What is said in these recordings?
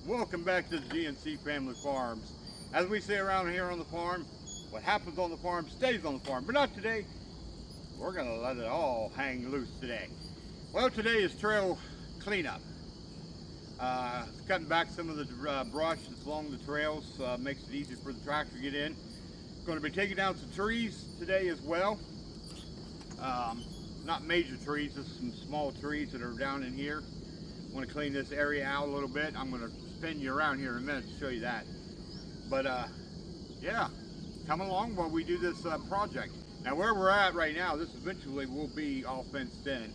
Welcome back to the GNC Family Farms. As we say around here on the farm, what happens on the farm stays on the farm, but not today. We're gonna let it all hang loose today. Well, today is trail cleanup. Cutting back some of the brush that's along the trails, makes it easier for the tractor to get in. Going to be taking down some trees today as well. Not major trees, just some small trees that are down in here. I want to clean this area out a little bit. I'm going to spin you around here in a minute to show you that. But yeah, come along while we do this project. Now where we're at right now, this eventually will be all fenced in,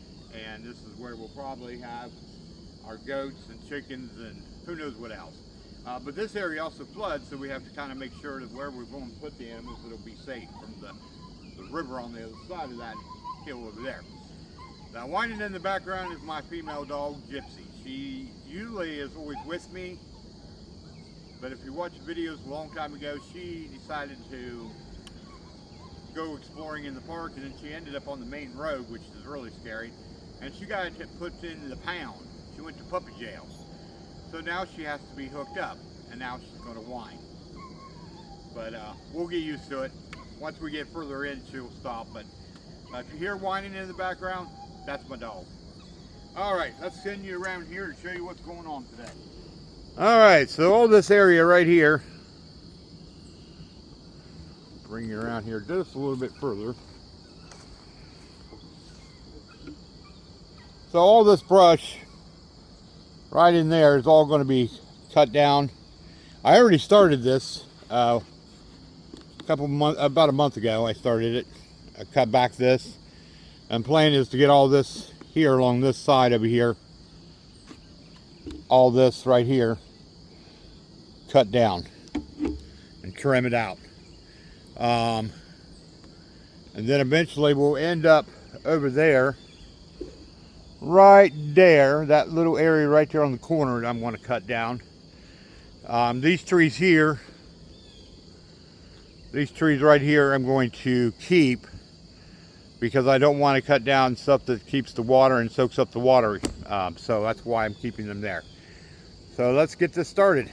and this is where we'll probably have our goats and chickens and who knows what else. But this area also floods, so we have to kind of make sure that where we're going to put the animals, it'll be safe from the river on the other side of that hill over there. Now whining in the background is my female dog, Gypsy. She usually is always with me, but if you watch videos a long time ago, she decided to go exploring in the park, and then she ended up on the main road, which is really scary, and she got put in the pound. She went to puppy jail. So now she has to be hooked up, and now she's going to whine. But we'll get used to it. Once we get further in, she'll stop. But if you hear whining in the background, that's my dog. All right, let's send you around here to show you what's going on today. All right, so all this area right here, bring you around here just a little bit further. So all this brush right in there is all going to be cut down. I already started this about a month ago. I started it. I cut back this, and plan is to get all this here along this side over here, all this right here, cut down and trim it out, and then eventually we'll end up over there, right there, that little area right there on the corner that I'm going to cut down. These trees here, these trees right here, I'm going to keep because I don't want to cut down stuff that keeps the water and soaks up the water. So that's why I'm keeping them there. So let's get this started.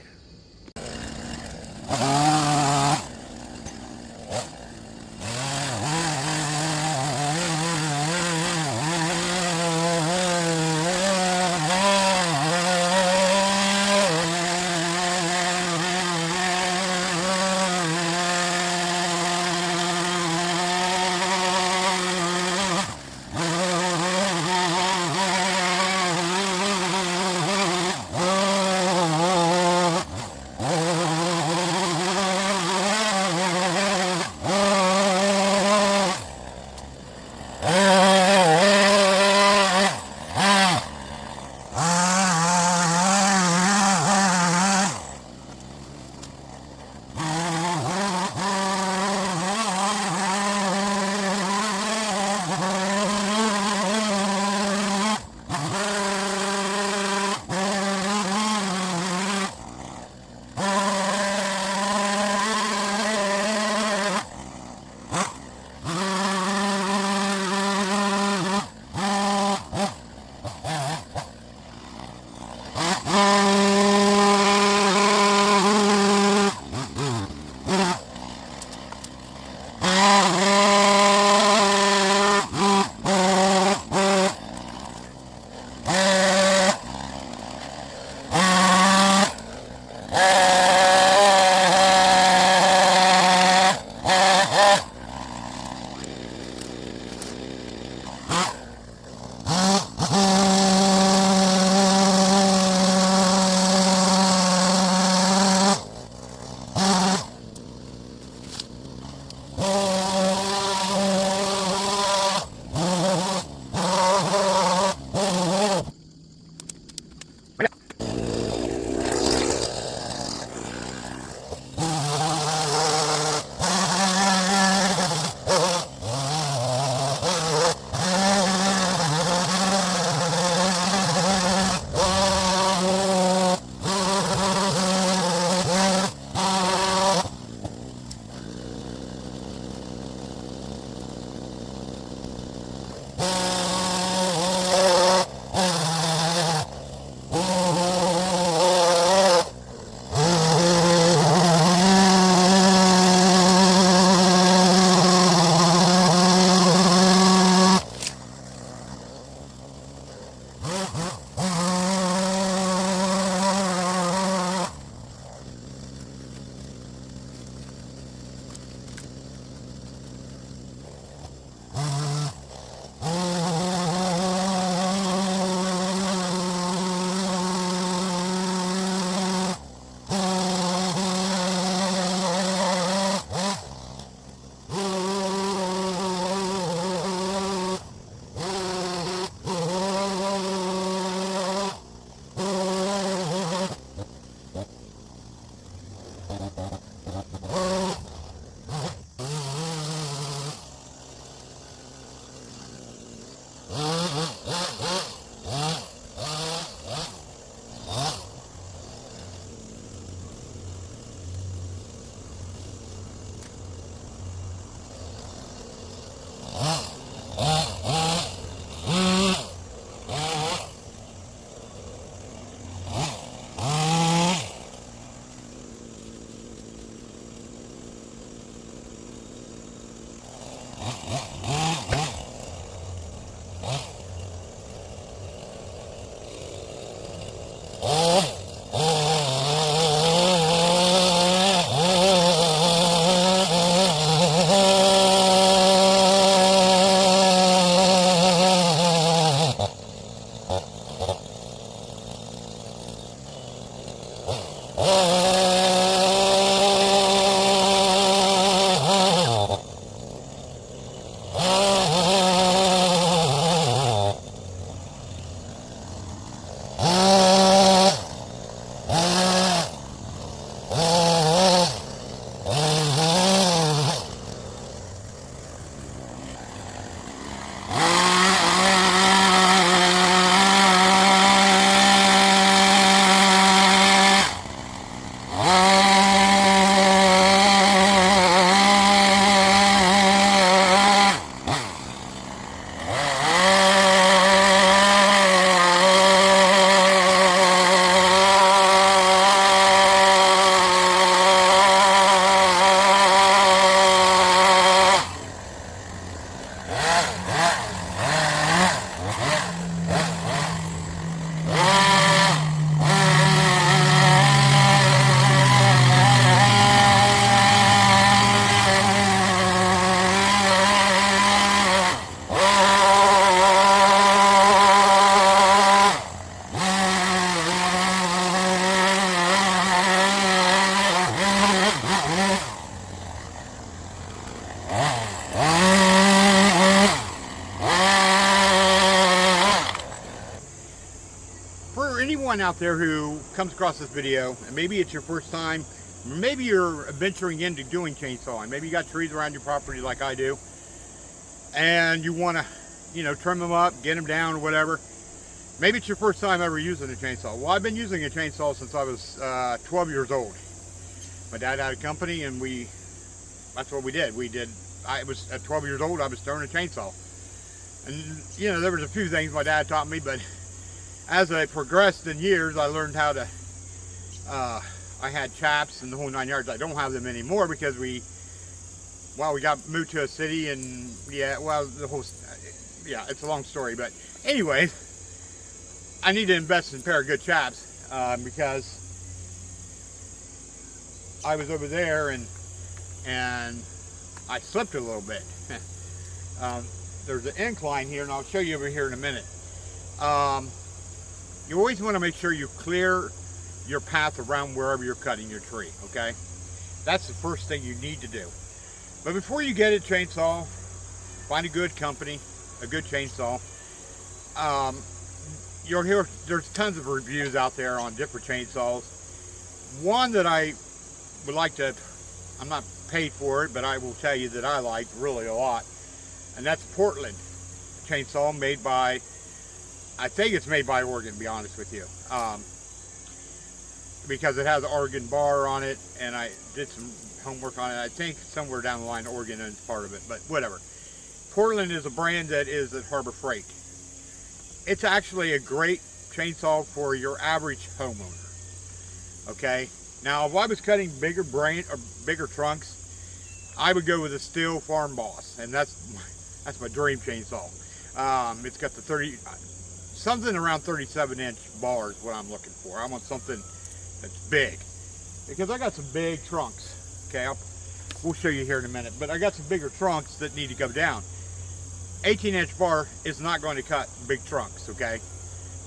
For anyone out there who comes across this video, and maybe it's your first time, maybe you're venturing into doing chainsawing, maybe you got trees around your property like I do, and you want to, you know, trim them up, get them down, or whatever. Maybe it's your first time ever using a chainsaw. Well, I've been using a chainsaw since I was 12 years old. My dad had a company, and that's what we did. I was at 12 years old, I was throwing a chainsaw. And, you know, there was a few things my dad taught me, but as I progressed in years, I learned how to, I had chaps and the whole 9 yards. I don't have them anymore because we got moved to a city, and it's a long story, but anyway, I need to invest in a pair of good chaps, because I was over there and I slipped a little bit. There's an incline here, and I'll show you over here in a minute. You always want to make sure you clear your path around wherever you're cutting your tree, okay? That's the first thing you need to do. But before you get a chainsaw, find a good company, a good chainsaw. You'll hear there's tons of reviews out there on different chainsaws. One that I would like to, I'm not paid for it, but I will tell you that I like really a lot, and that's Portland chainsaw, made by, I think it's made by Oregon, to be honest with you, because it has an Oregon bar on it, and I did some homework on it. I think somewhere down the line Oregon is part of it, but whatever. Portland is a brand that is at Harbor Freight. It's actually a great chainsaw for your average homeowner, okay? Now, if I was cutting bigger trunks, I would go with a Steel Farm Boss, and that's my dream chainsaw. It's got the something around 37-inch bars, what I'm looking for. I want something that's big, because I got some big trunks, okay? We'll show you here in a minute, but I got some bigger trunks that need to go down. 18-inch bar is not going to cut big trunks, okay?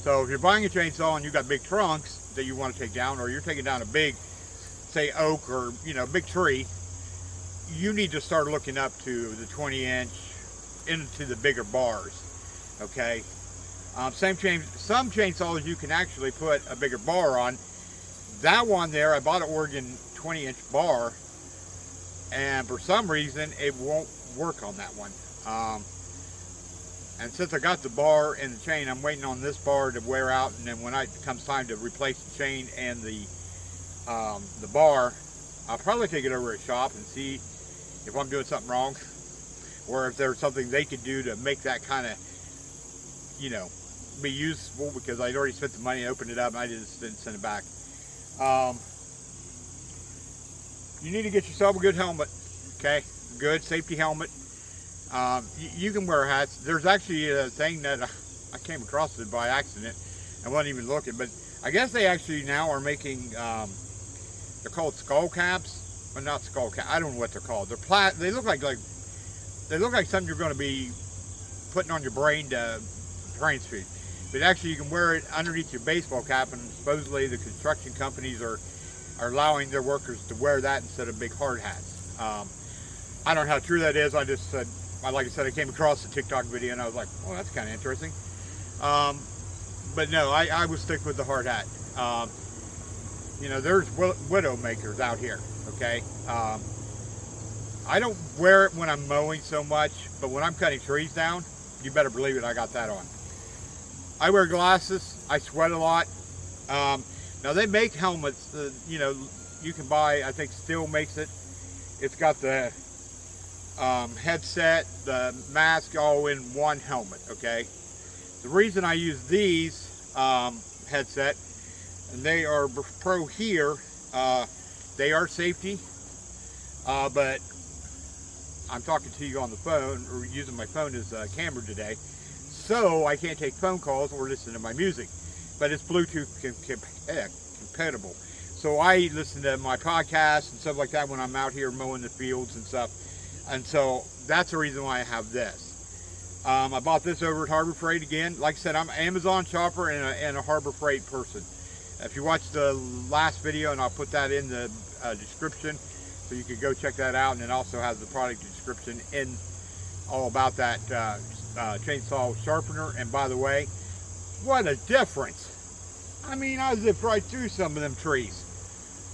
So if you're buying a chainsaw and you've got big trunks that you want to take down, or you're taking down a big, say, oak, or, you know, big tree, you need to start looking up to the 20-inch into the bigger bars, okay? Some chainsaws you can actually put a bigger bar on. That one there, I bought an Oregon 20-inch bar, and for some reason it won't work on that one. And since I got the bar and the chain, I'm waiting on this bar to wear out, and then when it comes time to replace the chain and the bar, I'll probably take it over to a shop and see if I'm doing something wrong, or if there's something they could do to make that kind of, you know, be useful, because I'd already spent the money to open it up and I just didn't send it back. You need to get yourself a good helmet, okay? Good safety helmet. You can wear hats. There's actually a thing that I came across it by accident. I wasn't even looking, but I guess they actually now are making, they're called skull caps, but not skull cap. I don't know what they're called. They look like something you're going to be putting on your brain to brain speed. But actually, you can wear it underneath your baseball cap, and supposedly the construction companies are are allowing their workers to wear that instead of big hard hats. I don't know how true that is. I just said, like I said, I came across the TikTok video and I was like, well, that's kind of interesting. But no, I would stick with the hard hat. You know, there's widow makers out here, okay? I don't wear it when I'm mowing so much, but when I'm cutting trees down, you better believe it, I got that on. I wear glasses, I sweat a lot. Now they make helmets, you know, you can buy, I think Steel makes it. It's got the headset, the mask, all in one helmet, okay? The reason I use these headset, and they are Pro here, they are safety, but I'm talking to you on the phone, or using my phone as a camera today, so I can't take phone calls or listen to my music, but it's Bluetooth compatible. So I listen to my podcasts and stuff like that when I'm out here mowing the fields and stuff. And so that's the reason why I have this. I bought this over at Harbor Freight again. Like I said, I'm an Amazon shopper and a Harbor Freight person. If you watched the last video, and I'll put that in the description, so you can go check that out. And it also has the product description in all about that chainsaw sharpener. And by the way, what a difference. I mean, I zipped right through some of them trees.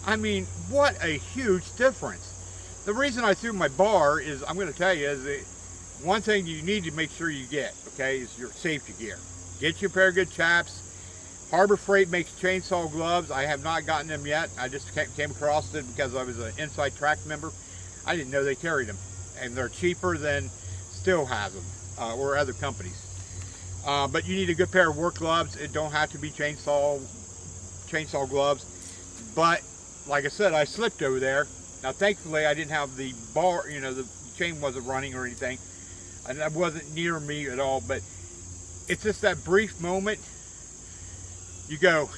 I mean, what a huge difference. The reason I threw my bar is, I'm going to tell you, is that one thing you need to make sure you get, okay, is your safety gear. Get you a pair of good chaps. Harbor Freight makes chainsaw gloves. I have not gotten them yet. I just came across it because I was an Inside Track member. I didn't know they carried them. And they're cheaper than Still has them, or other companies. But you need a good pair of work gloves. It don't have to be chainsaw gloves. But like I said, I slipped over there. Now thankfully I didn't have the bar, you know, the chain wasn't running or anything, and that wasn't near me at all. But it's just that brief moment. You go,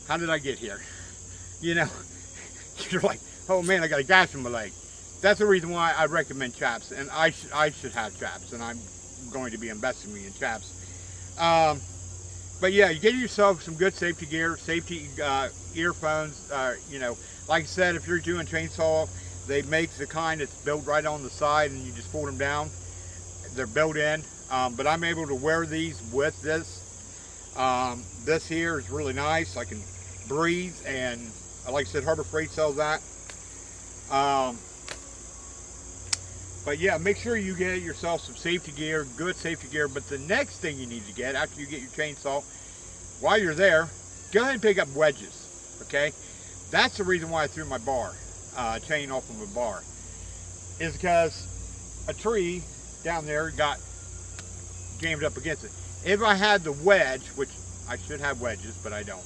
how did I get here? You know, you're like, oh man, I got a gash in my leg. That's the reason why I recommend chaps, and I should have chaps, and I'm going to be investing in chaps. But yeah, you get yourself some good safety gear, safety earphones. You know, like I said, if you're doing chainsaw, they make the kind that's built right on the side, and you just fold them down. They're built in, but I'm able to wear these with this. This here is really nice. I can breathe, and like I said, Harbor Freight sells that. But yeah, make sure you get yourself some safety gear, good safety gear. But the next thing you need to get after you get your chainsaw, while you're there, go ahead and pick up wedges, okay? That's the reason why I threw my bar, chain off of a bar, is because a tree down there got jammed up against it. If I had the wedge, which I should have wedges, but I don't.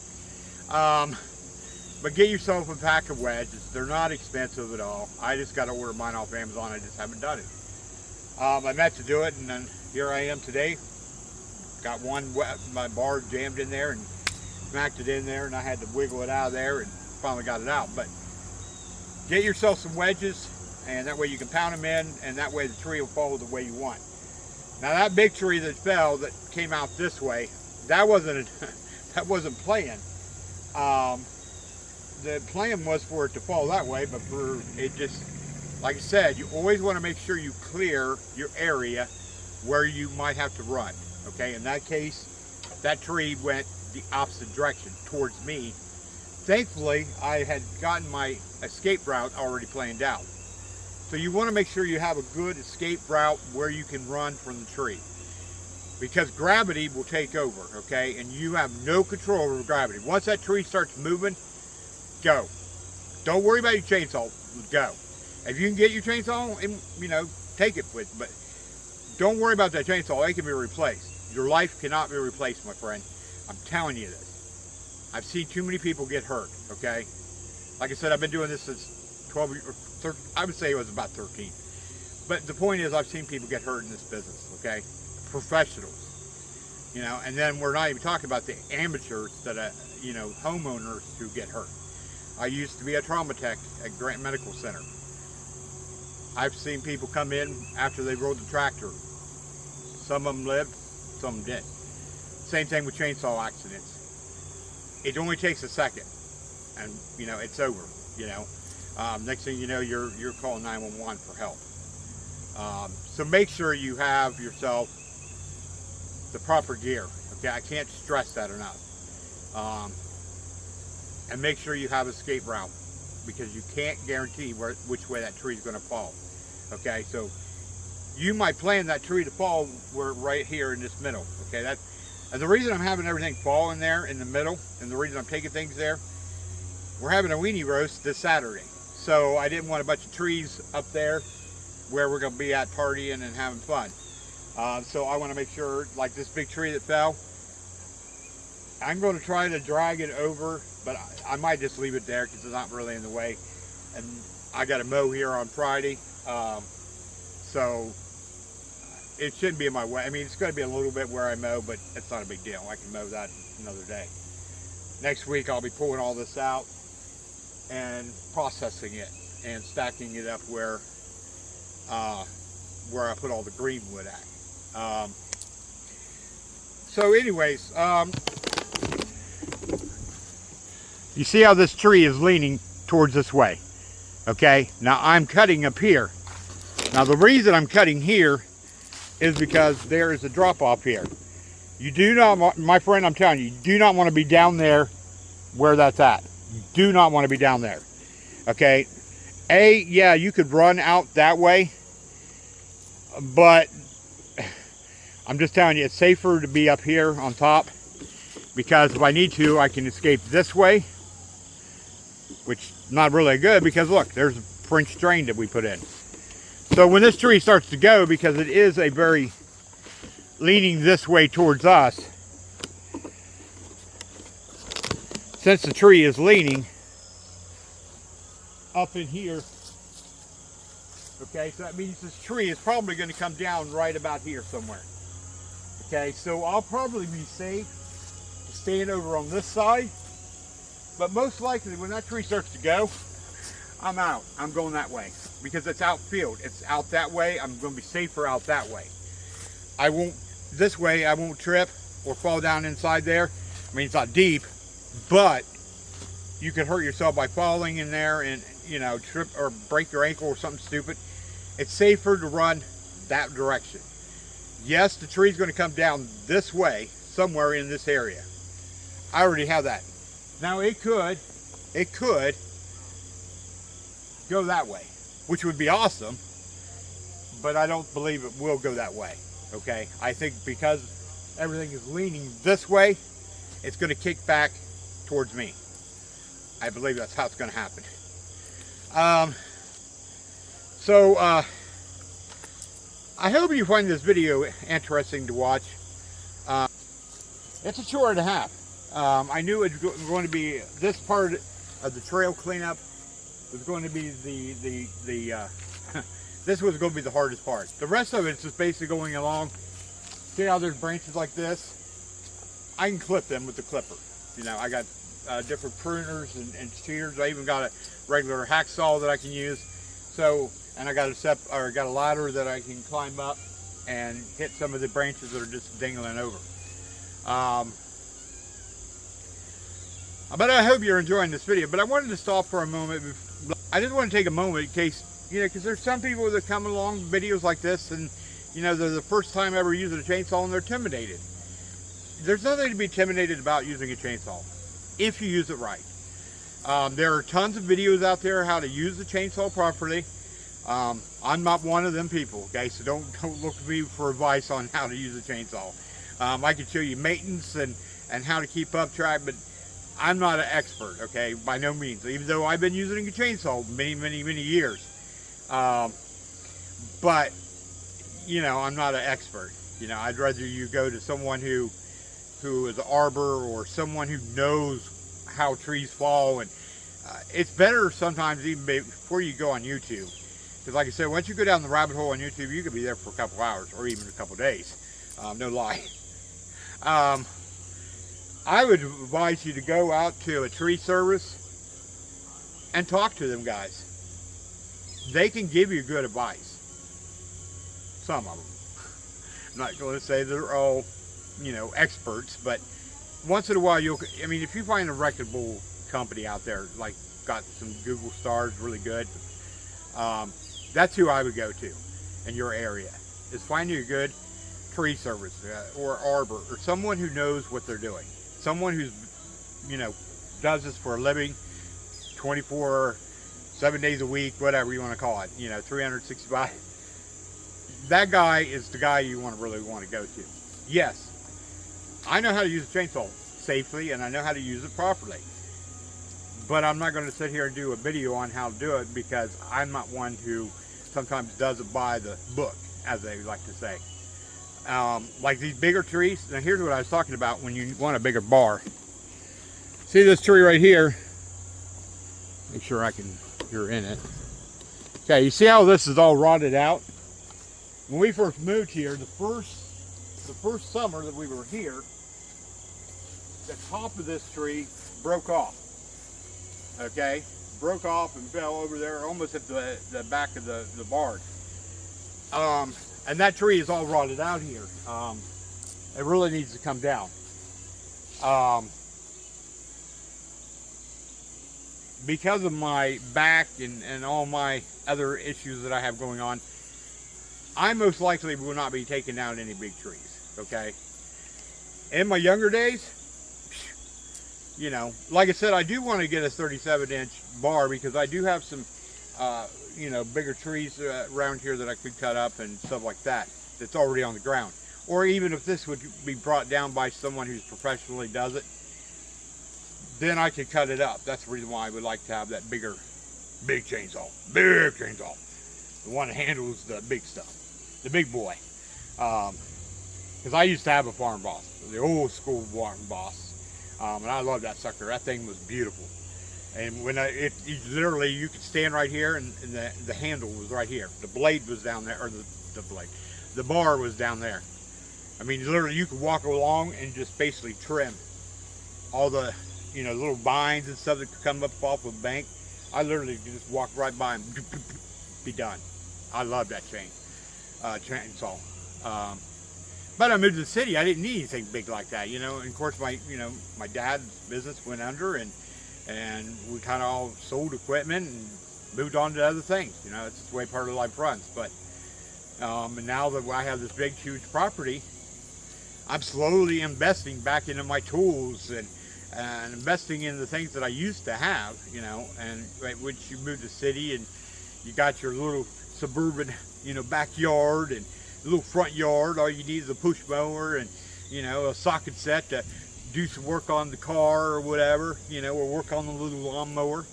But get yourself a pack of wedges. They're not expensive at all. I just got to order mine off Amazon. I just haven't done it. I meant to do it, and then here I am today. Got my bar jammed in there and smacked it in there, and I had to wiggle it out of there and finally got it out. But get yourself some wedges, and that way you can pound them in, and that way the tree will fall the way you want. Now that big tree that fell, that came out this way, that wasn't playing. The plan was for it to fall that way, but for it just, like I said, you always want to make sure you clear your area where you might have to run, okay? In that case, that tree went the opposite direction towards me. Thankfully, I had gotten my escape route already planned out. So you want to make sure you have a good escape route where you can run from the tree, because gravity will take over, okay? And you have no control over gravity. Once that tree starts moving, go. Don't worry about your chainsaw. Go. If you can get your chainsaw, you know, take it with. But don't worry about that chainsaw. It can be replaced. Your life cannot be replaced, my friend. I'm telling you this. I've seen too many people get hurt. Okay. Like I said, I've been doing this since 12 or 13. I would say it was about 13. But the point is, I've seen people get hurt in this business. Okay. Professionals. You know, and then we're not even talking about the amateurs that you know, homeowners who get hurt. I used to be a trauma tech at Grant Medical Center. I've seen people come in after they rode the tractor. Some of them lived, some of them didn't. Same thing with chainsaw accidents. It only takes a second. and you know it's over. You know, next thing you know, you're calling 911 for help. So make sure you have yourself the proper gear. Okay, I can't stress that enough. And make sure you have escape route, because you can't guarantee which way that tree is going to fall. Okay, so you might plan that tree to fall right here in this middle. Okay, and the reason I'm having everything fall in there in the middle, and the reason I'm taking things there, we're having a weenie roast this Saturday. So I didn't want a bunch of trees up there where we're going to be at partying and having fun. So I want to make sure, like this big tree that fell, I'm going to try to drag it over, but I might just leave it there because it's not really in the way. And I got to mow here on Friday, so it shouldn't be in my way. I mean, it's going to be a little bit where I mow, but it's not a big deal. I can mow that another day. Next week I'll be pulling all this out and processing it and stacking it up where I put all the green wood at. So anyways, you see how this tree is leaning towards this way. Okay, now I'm cutting up here. Now the reason I'm cutting here is because there is a drop off here. You do not, my friend, I'm telling you, you do not want to be down there where that's at. You do not want to be down there. Okay, yeah, you could run out that way, but I'm just telling you, it's safer to be up here on top, because if I need to, I can escape this way, which is not really good, because look, there's a French drain that we put in. So when this tree starts to go, because it is a very leaning this way towards us, since the tree is leaning up in here, okay, so that means this tree is probably going to come down right about here somewhere. Okay, so I'll probably be safe staying over on this side, but most likely when that tree starts to go, I'm out. I'm going that way, because it's outfield. It's out that way. I'm going to be safer out that way. I won't, this way I won't trip or fall down inside there. I mean, it's not deep, but you could hurt yourself by falling in there and, you know, trip or break your ankle or something stupid. It's safer to run that direction. Yes, the tree's going to come down this way, somewhere in this area. I already have that. Now it could go that way, which would be awesome, but I don't believe it will go that way. Okay, I think because everything is leaning this way, it's going to kick back towards me. I believe that's how it's going to happen. I hope you find this video interesting to watch. It's a chore and a half. I knew it was going to be, this part of the trail cleanup was going to be this was going to be the hardest part. The rest of it's just basically going along. See how there's branches like this? I can clip them with the clipper. You know, I got different pruners and shears. I even got a regular hacksaw that I can use. So, and I got a ladder that I can climb up and hit some of the branches that are just dangling over. But I hope you're enjoying this video. But I wanted to stop for a moment. I just want to take a moment in case, you know, because there's some people that come along videos like this and, you know, they're the first time ever using a chainsaw and they're intimidated. There's nothing to be intimidated about using a chainsaw if you use it right. There are tons of videos out there how to use the chainsaw properly. I'm not one of them people, okay, so don't look to me for advice on how to use a chainsaw. I can show you maintenance and how to keep up track, but I'm not an expert, okay, by no means, even though I've been using a chainsaw many years. But, you know, I'm not an expert. You know, I'd rather you go to someone who is an arbor or someone who knows how trees fall, and it's better sometimes even before you go on YouTube. Because like I said, once you go down the rabbit hole on YouTube, you could be there for a couple hours or even a couple days. No lie. I would advise you to go out to a tree service and talk to them guys. They can give you good advice. Some of them. I'm not going to say they're all, you know, experts, but once in a while I mean, if you find a reputable company out there, like got some Google stars, really good. That's who I would go to in your area, is finding a good tree service or arbor, or someone who knows what they're doing. Someone who's, you know, does this for a living, 7 days a week, whatever you want to call it, you know, 365. That guy is the guy you really want to go to. Yes, I know how to use a chainsaw safely, and I know how to use it properly. But I'm not going to sit here and do a video on how to do it, because I'm not one who sometimes does it by the book, as they like to say. Like these bigger trees, now here's what I was talking about when you want a bigger bar. See this tree right here? Make sure you're in it. Okay, you see how this is all rotted out? When we first moved here, the first summer that we were here, the top of this tree broke off. Okay, broke off and fell over there almost at the back of the barn. And that tree is all rotted out here. It really needs to come down. Because of my back and all my other issues that I have going on, I most likely will not be taking down any big trees, okay? In my younger days, you know, like I said, I do want to get a 37-inch bar, because I do have some, you know, bigger trees around here that I could cut up and stuff like that, that's already on the ground. Or even if this would be brought down by someone who's professionally does it, then I could cut it up. That's the reason why I would like to have that big chainsaw, the one that handles the big stuff, the big boy. Because I used to have a farm boss, the old school farm boss. And I love that sucker. That thing was beautiful. And when literally, you could stand right here, and the handle was right here. The blade was down there, or the bar was down there. I mean, literally, you could walk along and just basically trim all the, you know, little vines and stuff that could come up off of the bank. I literally just walk right by and be done. I love that chainsaw. But I moved to the city. I didn't need anything big like that, you know. And of course, my dad's business went under, and we kind of all sold equipment and moved on to other things. You know, it's just the way part of life runs. But and now that I have this big, huge property, I'm slowly investing back into my tools and investing in the things that I used to have, you know. And once you move to the city and you got your little suburban, you know, backyard and little front yard, all you need is a push mower and, you know, a socket set to do some work on the car or whatever, you know, or work on the little lawnmower.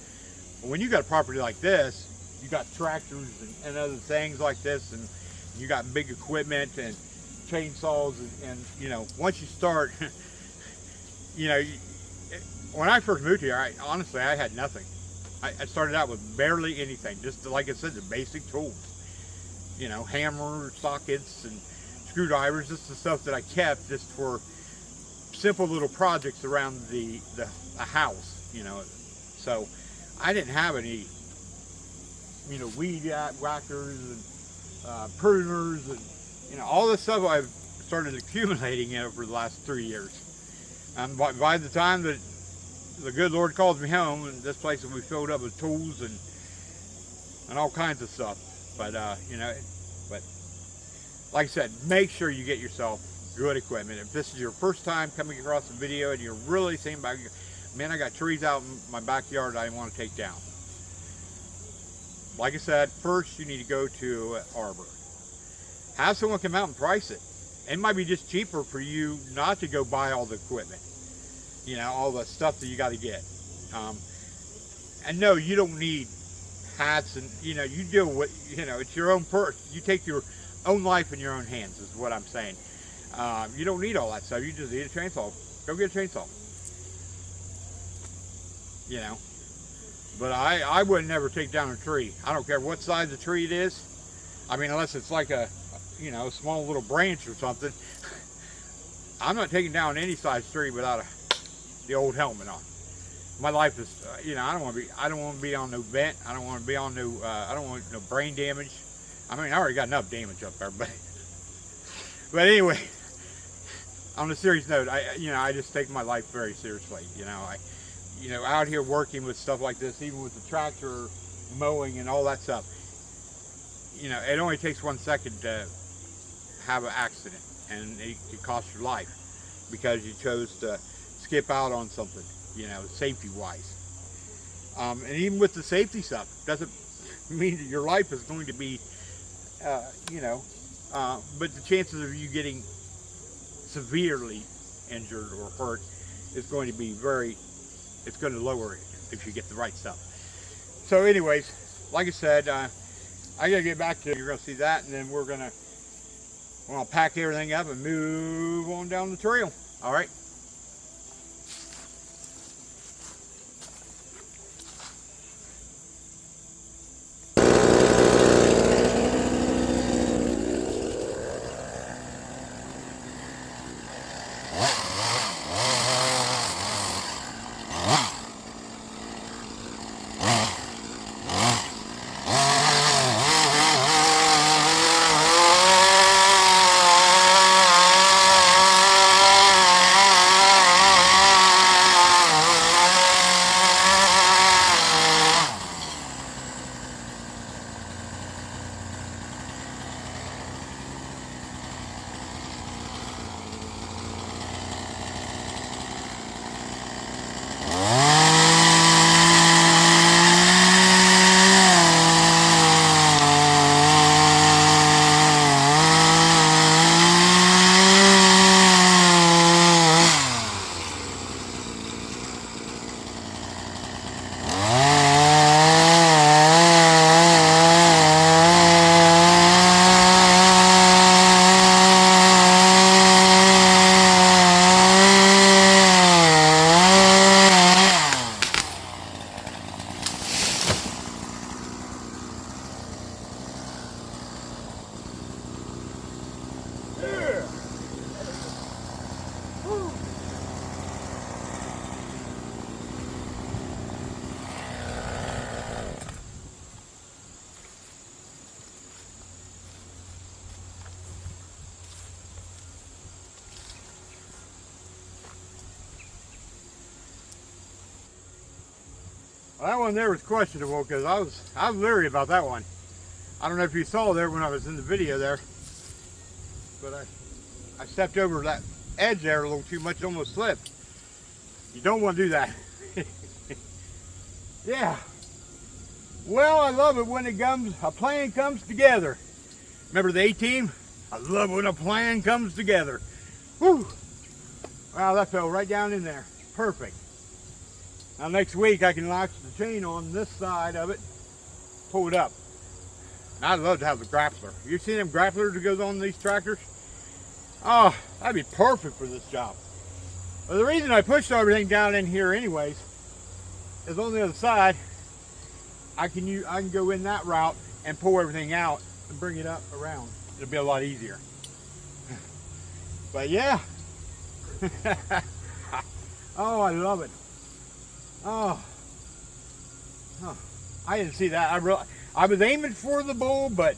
When you got a property like this, you got tractors and other things like this, and you got big equipment and chainsaws, and you know, once you start, you know, when I first moved here, honestly, I had nothing. I started out with barely anything, just like I said, the basic tools. You know, hammers, sockets, and screwdrivers, just the stuff that I kept just for simple little projects around the house, you know. So I didn't have any, you know, weed whackers and pruners and, you know, all this stuff I've started accumulating over the last 3 years. And by the time that the good Lord calls me home, and this place will be filled up with tools and all kinds of stuff. But, you know, but like I said, make sure you get yourself good equipment. If this is your first time coming across a video and you're really thinking about, man, I got trees out in my backyard I want to take down. Like I said, first you need to go to an arbor. Have someone come out and price it. It might be just cheaper for you not to go buy all the equipment. You know, all the stuff that you got to get. And no, you don't need hats, and you know, you deal with, you know, it's your own purse. You take your own life in your own hands, is what I'm saying. You don't need all that stuff. You just need a chainsaw. Go get a chainsaw. You know, but I would never take down a tree. I don't care what size the tree it is. I mean, unless it's like a, you know, small little branch or something. I'm not taking down any size tree without the old helmet on. My life is, you know, I don't want to be on no vent. I don't want to be on no, I don't want no brain damage. I mean, I already got enough damage up there, but anyway, on a serious note, I just take my life very seriously. You know, you know, out here working with stuff like this, even with the tractor mowing and all that stuff, you know, it only takes 1 second to have an accident, and it could cost your life because you chose to skip out on something, you know, safety wise. And even with the safety stuff, doesn't mean that your life is going to be, you know, but the chances of you getting severely injured or hurt is going to be it's going to lower it if you get the right stuff. So anyways, like I said, I gotta get back to, you're gonna see that, and then we're gonna pack everything up and move on down the trail. All right. Well, that one there was questionable because I was leery about that one. I don't know if you saw there when I was in the video there, but I stepped over that edge there a little too much, it almost slipped. You don't want to do that. Yeah. Well, I love it when a plan comes together. Remember the A-Team? I love when a plan comes together. Whew. Wow, that fell right down in there. Perfect. Now next week I can latch the chain on this side of it, pull it up. And I'd love to have the grappler. You seen them grapplers that goes on these tractors? Oh, that'd be perfect for this job. Well, the reason I pushed everything down in here anyways is on the other side, I can go in that route and pull everything out and bring it up around. It'll be a lot easier. But yeah. Oh, I love it. Oh, I didn't see that. I was aiming for the bull, but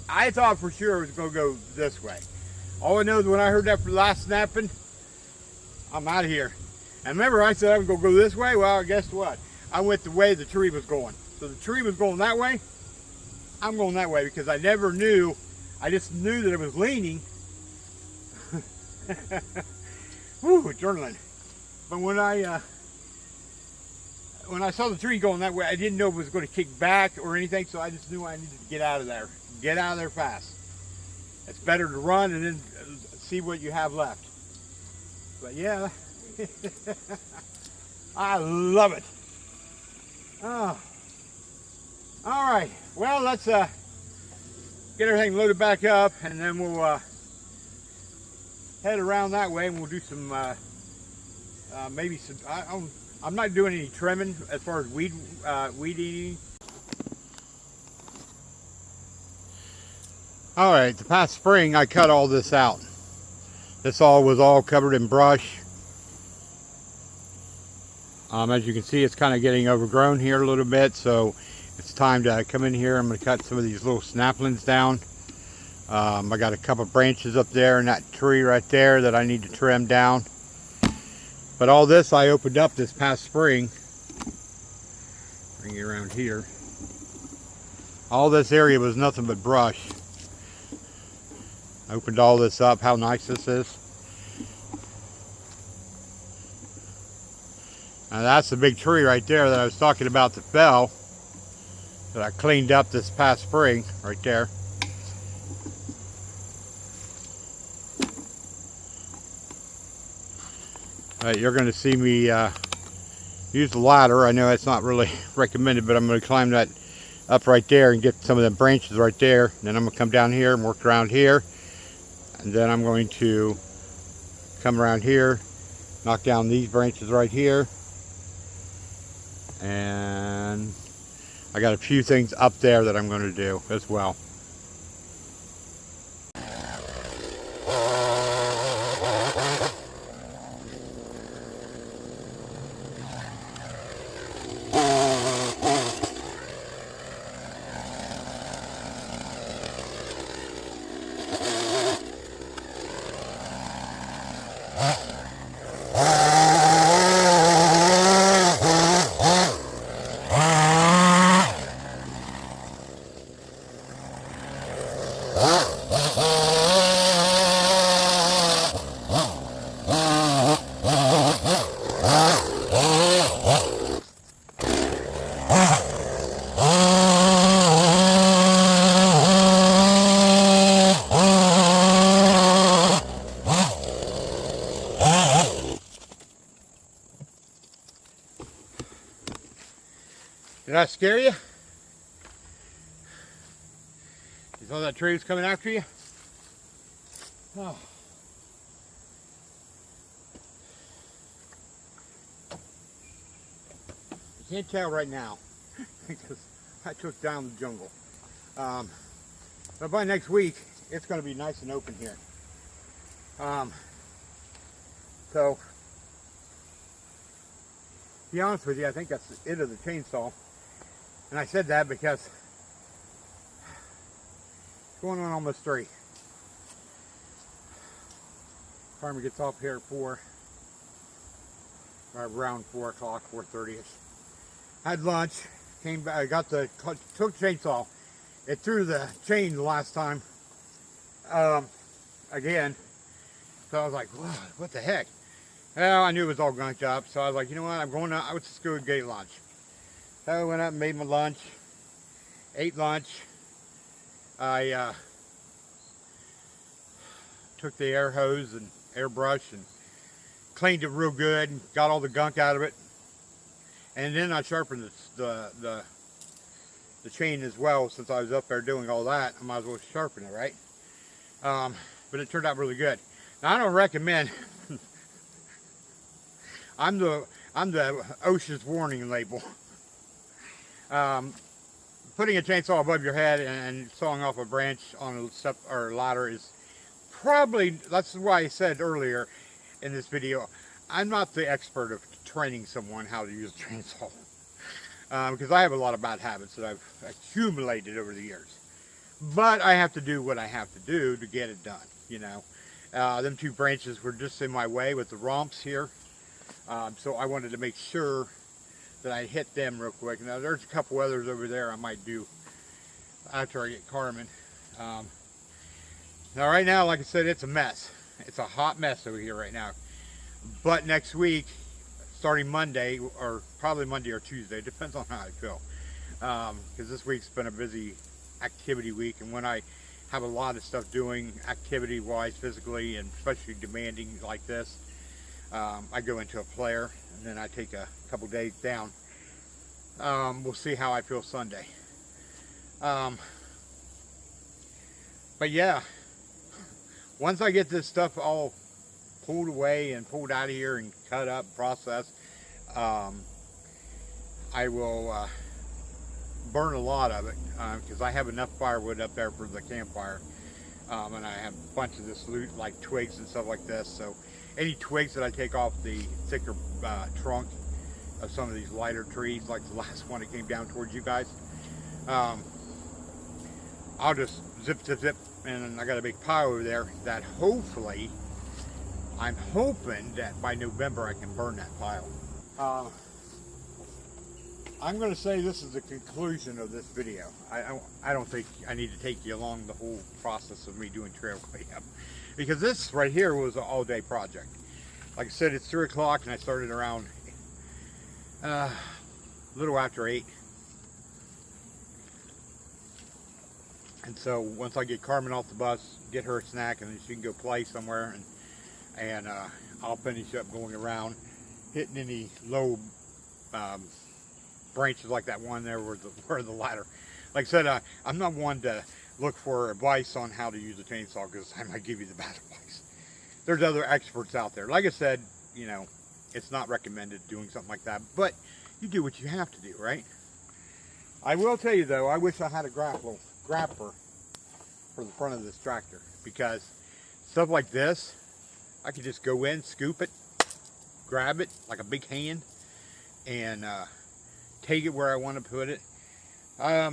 I thought for sure it was going to go this way. All I know is when I heard that last snapping, I'm out of here. And remember I said I was going to go this way? Well, guess what? I went the way the tree was going. So the tree was going that way. I'm going that way because I never knew. I just knew that it was leaning. Woo, adrenaline. But when I saw the tree going that way, I didn't know if it was going to kick back or anything, so I just knew I needed to get out of there. Get out of there fast. It's better to run and then see what you have left. But yeah, I love it. Oh. All right, well, let's get everything loaded back up, and then we'll head around that way, and we'll do some, maybe some, I'm not doing any trimming as far as weed eating. All right, the past spring I cut all this out. This was all covered in brush. As you can see, it's kind of getting overgrown here a little bit, so it's time to come in here. I'm going to cut some of these little snaplings down. I got a couple branches up there in that tree right there that I need to trim down. But all this I opened up this past spring. Bring it around here. All this area was nothing but brush. I opened all this up. How nice this is. Now that's the big tree right there that I was talking about that fell, that I cleaned up this past spring, right there. You're going to see me use the ladder. I know that's not really recommended, but I'm going to climb that up right there and get some of the branches right there. And then I'm going to come down here and work around here. And then I'm going to come around here, knock down these branches right here. And I got a few things up there that I'm going to do as well. Did I scare you? You saw that tree was coming after you? Oh. You can't tell right now because I took down the jungle. But by next week, it's going to be nice and open here. So, to be honest with you, I think that's it of the chainsaw. And I said that because it's going on almost 3. Farmer gets off here at 4, right around 4 o'clock, 4:30ish. Had lunch, came back, took the chainsaw. It threw the chain the last time, again. So I was like, what the heck? Well, I knew it was all gunked up, so I was like, you know what, I'm going out, let's just go and get lunch. So I went up and made my lunch, ate lunch. I took the air hose and airbrush and cleaned it real good and got all the gunk out of it. And then I sharpened the chain as well. Since I was up there doing all that, I might as well sharpen it, right? But it turned out really good. Now I don't recommend. I'm the OSHA's warning label. Putting a chainsaw above your head and sawing off a branch on a step or ladder is probably, that's why I said earlier in this video, I'm not the expert of training someone how to use a chainsaw. Because I have a lot of bad habits that I've accumulated over the years. But I have to do what I have to do to get it done, you know. Them 2 branches were just in my way with the romps here. So I wanted to make sure that I hit them real quick. Now there's a couple others over there I might do after I get Carmen. Now right now, like I said, it's a mess. It's a hot mess over here right now. But next week, starting Monday, or probably Monday or Tuesday, depends on how I feel. Because this week's been a busy activity week, and when I have a lot of stuff doing activity-wise, physically, and especially demanding like this, I go into a player, and then I take a couple days down. We'll see how I feel Sunday. But yeah, once I get this stuff all pulled away and pulled out of here and cut up, processed, I will burn a lot of it because I have enough firewood up there for the campfire. And I have a bunch of this loot, like twigs and stuff like this. So any twigs that I take off the thicker trunk of some of these lighter trees, like the last one that came down towards you guys, I'll just zip, and I got a big pile over there that hopefully I'm hoping that by November I can burn that pile. I'm going to say this is the conclusion of this video. I don't think I need to take you along the whole process of me doing trail cleanup, because this right here was an all-day project. Like I said, it's 3 o'clock and I started around a little after 8. And so once I get Carmen off the bus, get her a snack, and then she can go play somewhere, and I'll finish up going around, hitting any low branches like that one there where the ladder. Like I said, I'm not one to look for advice on how to use a chainsaw, because I might give you the bad advice. There's other experts out there. Like I said, you know, it's not recommended doing something like that, but you do what you have to do, right? I will tell you though, I wish I had a grappler for the front of this tractor, because stuff like this, I could just go in, scoop it, grab it like a big hand, and take it where I want to put it. I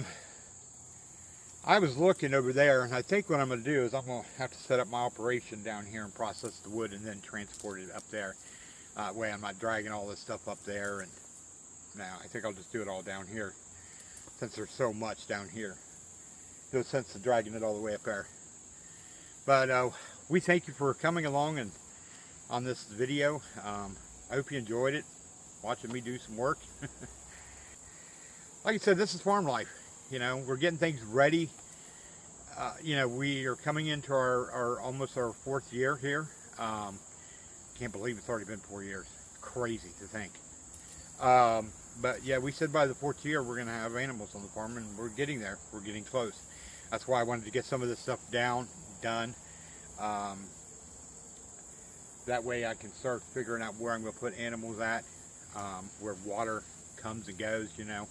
was looking over there, and I think what I'm going to do is I'm going to have to set up my operation down here and process the wood and then transport it up there. That way I'm not dragging all this stuff up there. And now I think I'll just do it all down here, since there's so much down here. No sense of dragging it all the way up there. But we thank you for coming along and on this video. I hope you enjoyed it, watching me do some work. Like I said, this is farm life. You know, we're getting things ready. You know, we are coming into our almost our 4th year here. Can't believe it's already been 4 years. Crazy to think. But yeah, we said by the 4th year we're going to have animals on the farm, and we're getting there. We're getting close. That's why I wanted to get some of this stuff done. That way I can start figuring out where I'm going to put animals at, where water comes and goes, you know.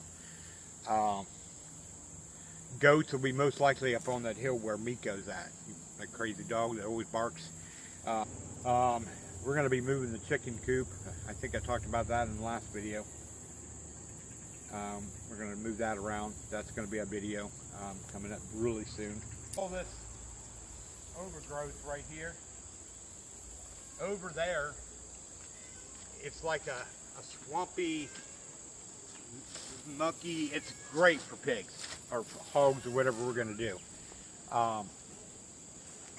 Goats will be most likely up on that hill where Miko's at, that crazy dog that always barks. We're going to be moving the chicken coop. I think I talked about that in the last video. We're going to move that around. That's going to be a video coming up really soon. All this overgrowth right here, over there, it's like a swampy, mucky. It's great for pigs or hogs or whatever we're going to do.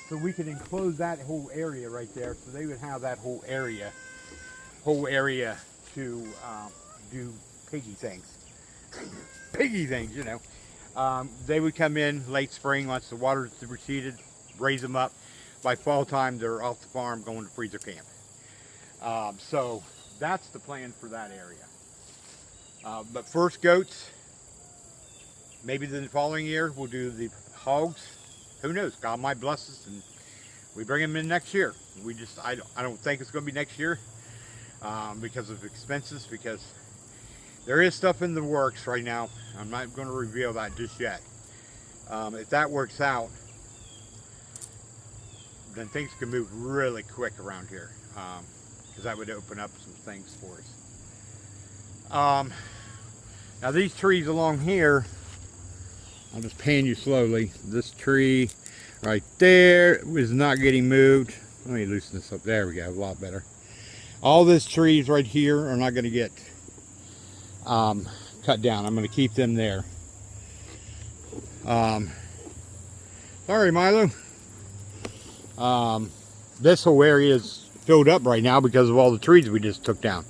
So we could enclose that whole area right there, so they would have that whole area to do piggy things. Piggy things, you know. They would come in late spring once the water's receded, raise them up. By fall time, they're off the farm going to freezer camp. So that's the plan for that area. But first goats, maybe the following year we'll do the hogs. Who knows? God might bless us and we bring them in next year. I don't think it's going to be next year because of expenses, because there is stuff in the works right now. I'm not going to reveal that just yet. If that works out, then things can move really quick around here, because that would open up some things for us. Now these trees along here, I'll just pan you slowly. This tree right there is not getting moved. Let me loosen this up. There we go, a lot better. All these trees right here are not going to get cut down. I'm going to keep them there. Sorry, Milo. This whole area is filled up right now because of all the trees we just took down.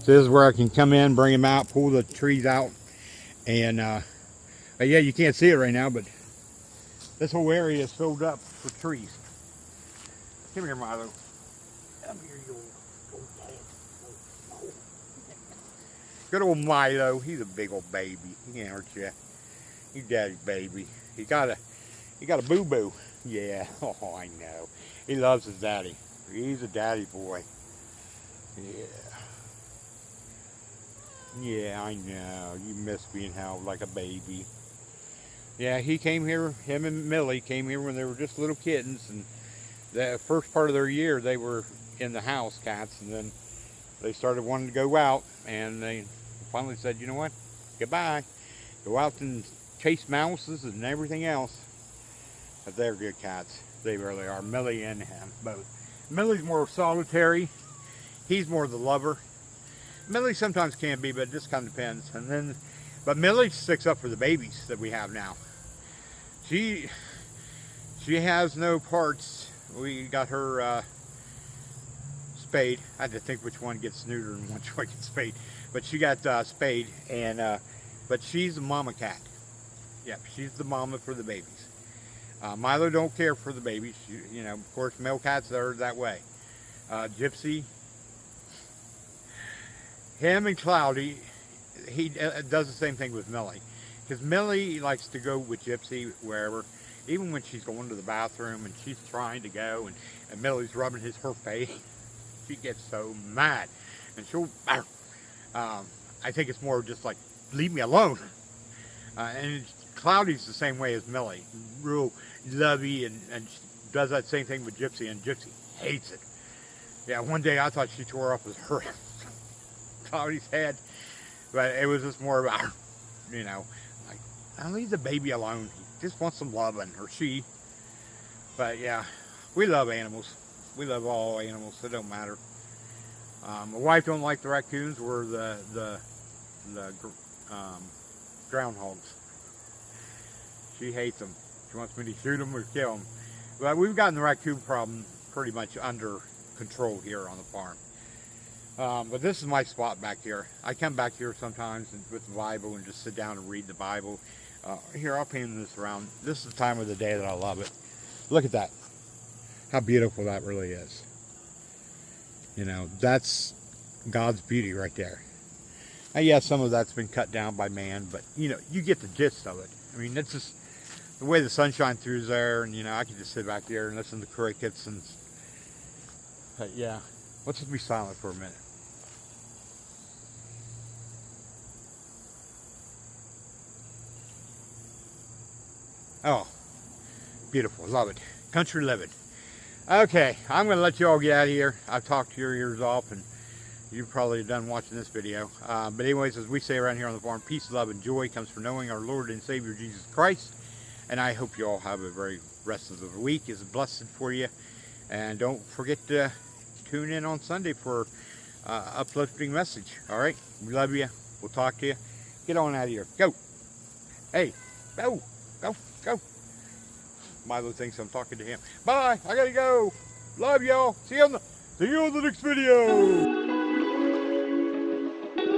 So this is where I can come in, bring them out, pull the trees out, and yeah, you can't see it right now, but this whole area is filled up with trees. Come here, Milo. Come here, you old dad. Good old Milo. He's a big old baby. He can't hurt you. He's daddy's baby. He got a boo-boo. Yeah. Oh, I know. He loves his daddy. He's a daddy boy. Yeah. Yeah, I know. You miss being held like a baby. Yeah, he came here, him and Millie came here when they were just little kittens, and the first part of their year they were in the house, cats, and then they started wanting to go out, and they finally said, you know what, goodbye. Go out and chase mouses and everything else. But they're good cats. They really are. Millie and him, both. Millie's more solitary. He's more the lover. Millie sometimes can be, but it just kind of depends. But Millie sticks up for the babies that we have now. She has no parts. We got her spayed. I had to think which one gets neutered and which one gets spayed. But she got spayed, and but she's a mama cat. Yep, she's the mama for the babies. Milo don't care for the babies. You know, of course, male cats are that way. Gypsy, him and Cloudy, he does the same thing with Millie. Because Millie likes to go with Gypsy wherever, even when she's going to the bathroom and she's trying to go and Millie's rubbing her face. She gets so mad. And she'll, I think it's more just like, leave me alone. And Cloudy's the same way as Millie. Real lovey and does that same thing with Gypsy, and Gypsy hates it. Yeah, one day I thought she tore off her Cloudy's head, but it was just more about, you know, like, I'll leave the baby alone. He just wants some loving, or she. But yeah, we love animals. We love all animals. It don't matter. My wife don't like the raccoons or the groundhogs. She hates them. She wants me to shoot them or kill them. But we've gotten the raccoon problem pretty much under control here on the farm. But this is my spot back here. I come back here sometimes with the Bible and just sit down and read the Bible. Here, I'll pan this around. This is the time of the day that I love it. Look at that. How beautiful that really is. You know, that's God's beauty right there. Now, yeah, some of that's been cut down by man, but, you know, you get the gist of it. I mean, it's just the way the sun shines through there, and, you know, I can just sit back there and listen to crickets. But, yeah, let's just be silent for a minute. Oh, beautiful. Love it. Country living. Okay, I'm going to let you all get out of here. I've talked your ears off, and you're probably done watching this video. But anyways, as we say around here on the farm, peace, love, and joy comes from knowing our Lord and Savior Jesus Christ. And I hope you all have a very rest of the week is blessed for you. And don't forget to tune in on Sunday for uplifting message. All right, we love you. We'll talk to you. Get on out of here. Go. Hey, go, go, go. Milo thinks I'm talking to him. Bye. I gotta go. Love y'all. See you on the next video.